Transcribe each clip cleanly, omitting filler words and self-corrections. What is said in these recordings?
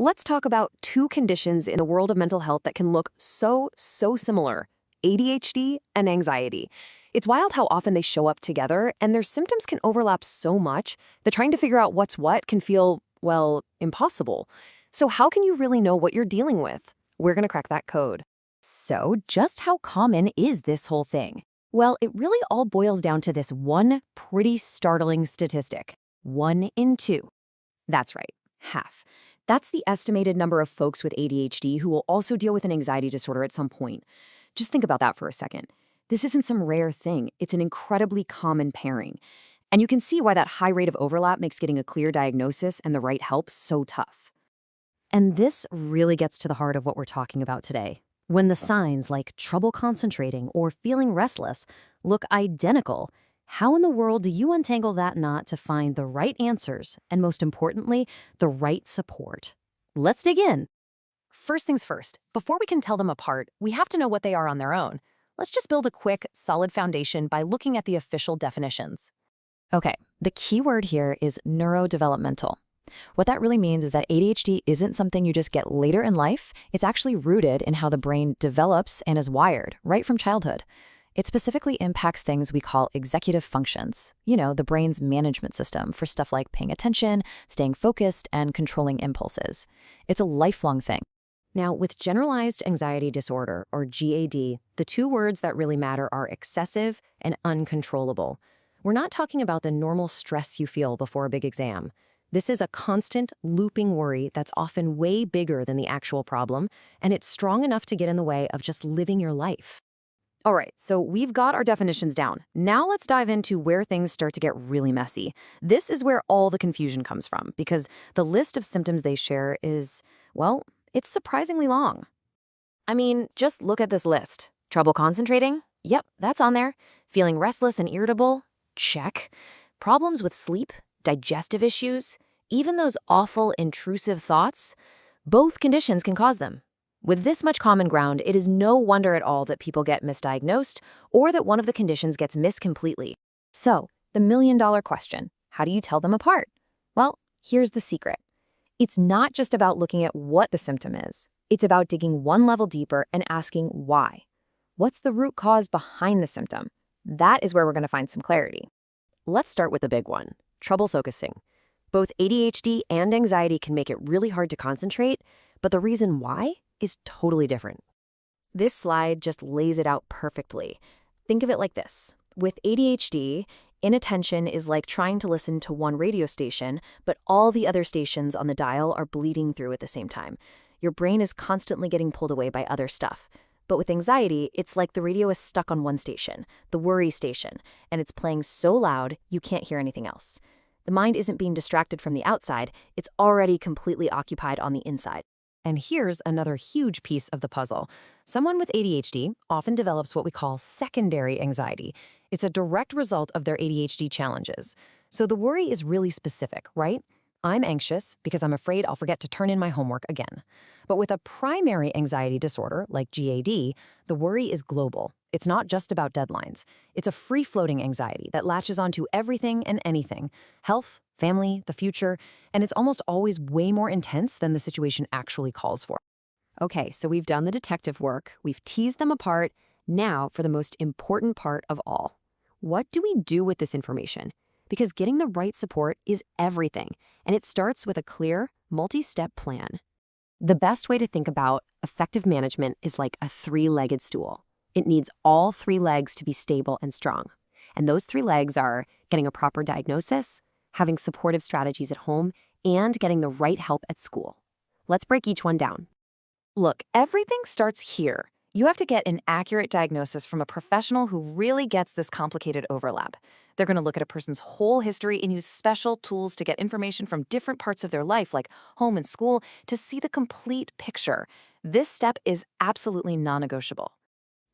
Let's talk about two conditions in the world of mental health that can look so similar: ADHD and anxiety. It's wild how often they show up together, and their symptoms can overlap so much that trying to figure out what's what can feel, well, impossible. So how can you really know what you're dealing with? We're going to crack that code. So, just how common is this whole thing? Well, it really all boils down to this one pretty startling statistic: 1 in 2. That's right, half. That's the estimated number of folks with ADHD who will also deal with an anxiety disorder at some point. Just think about that for a second. This isn't some rare thing, it's an incredibly common pairing. And you can see why that high rate of overlap makes getting a clear diagnosis and the right help so tough. And this really gets to the heart of what we're talking about today. When the signs like trouble concentrating or feeling restless look identical, how in the world do you untangle that knot to find the right answers and, most importantly, the right support? Let's dig in. First things first, before we can tell them apart, we have to know what they are on their own. Let's just build a quick, solid foundation by looking at the official definitions. Okay, the key word here is neurodevelopmental. What that really means is that ADHD isn't something you just get later in life. It's actually rooted in how the brain develops and is wired right from childhood. It specifically impacts things we call executive functions, the brain's management system for stuff like paying attention, staying focused, and controlling impulses. It's a lifelong thing. Now, with generalized anxiety disorder, or GAD, the two words that really matter are excessive and uncontrollable. We're not talking about the normal stress you feel before a big exam. This is a constant, looping worry that's often way bigger than the actual problem, and it's strong enough to get in the way of just living your life. All right, so we've got our definitions down. Now let's dive into where things start to get really messy. This is where all the confusion comes from, because the list of symptoms they share is, well, it's surprisingly long. I mean, just look at this list. Trouble concentrating? Yep, that's on there. Feeling restless and irritable? Check. Problems with sleep? Digestive issues, even those awful, intrusive thoughts, both conditions can cause them. With this much common ground, it is no wonder at all that people get misdiagnosed or that one of the conditions gets missed completely. So, the million-dollar question: how do you tell them apart? Well, here's the secret. It's not just about looking at what the symptom is. It's about digging one level deeper and asking why. What's the root cause behind the symptom? That is where we're going to find some clarity. Let's start with the big one: trouble focusing. Both ADHD and anxiety can make it really hard to concentrate, but the reason why is totally different. This slide just lays it out perfectly. Think of it like this. With ADHD, inattention is like trying to listen to one radio station, but all the other stations on the dial are bleeding through at the same time. Your brain is constantly getting pulled away by other stuff. But with anxiety, it's like the radio is stuck on one station, the worry station, and it's playing so loud you can't hear anything else. The mind isn't being distracted from the outside, it's already completely occupied on the inside. And here's another huge piece of the puzzle. Someone with ADHD often develops what we call secondary anxiety. It's a direct result of their ADHD challenges. So the worry is really specific, right? I'm anxious because I'm afraid I'll forget to turn in my homework again. But with a primary anxiety disorder, like GAD, the worry is global. It's not just about deadlines. It's a free-floating anxiety that latches onto everything and anything: health, family, the future, and it's almost always way more intense than the situation actually calls for. Okay, so we've done the detective work, we've teased them apart. Now for the most important part of all. What do we do with this information? Because getting the right support is everything, and it starts with a clear, multi-step plan. The best way to think about effective management is like a three-legged stool. It needs all three legs to be stable and strong. And those three legs are getting a proper diagnosis, having supportive strategies at home, and getting the right help at school. Let's break each one down. Look, everything starts here. You have to get an accurate diagnosis from a professional who really gets this complicated overlap. They're going to look at a person's whole history and use special tools to get information from different parts of their life, like home and school, to see the complete picture. This step is absolutely non-negotiable.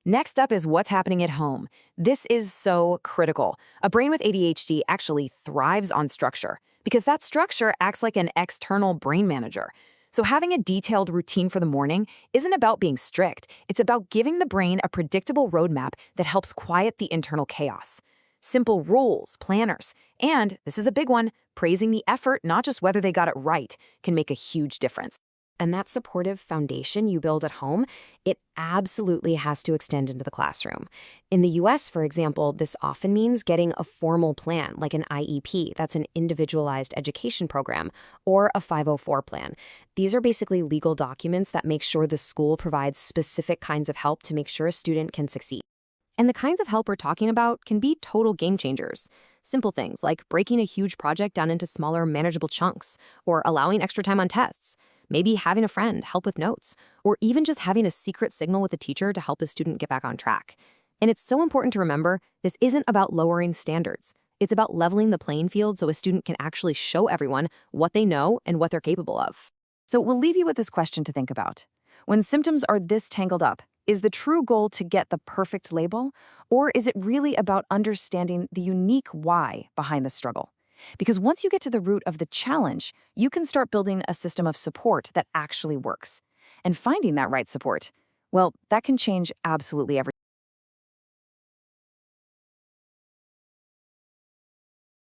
Next up is what's happening at home. This is so critical. A brain with ADHD actually thrives on structure because that structure acts like an external brain manager. So having a detailed routine for the morning isn't about being strict. It's about giving the brain a predictable roadmap that helps quiet the internal chaos. Simple rules, planners, and, this is a big one, praising the effort, not just whether they got it right, can make a huge difference. And that supportive foundation you build at home, it absolutely has to extend into the classroom. In the US, for example, this often means getting a formal plan, like an IEP, that's an individualized education program, or a 504 plan. These are basically legal documents that make sure the school provides specific kinds of help to make sure a student can succeed. And the kinds of help we're talking about can be total game changers. Simple things like breaking a huge project down into smaller, manageable chunks, or allowing extra time on tests. Maybe having a friend help with notes, or even just having a secret signal with a teacher to help a student get back on track. And it's so important to remember, this isn't about lowering standards. It's about leveling the playing field so a student can actually show everyone what they know and what they're capable of. So we'll leave you with this question to think about. When symptoms are this tangled up, is the true goal to get the perfect label, or is it really about understanding the unique why behind the struggle? Because once you get to the root of the challenge, you can start building a system of support that actually works. And finding that right support, well, that can change absolutely everything.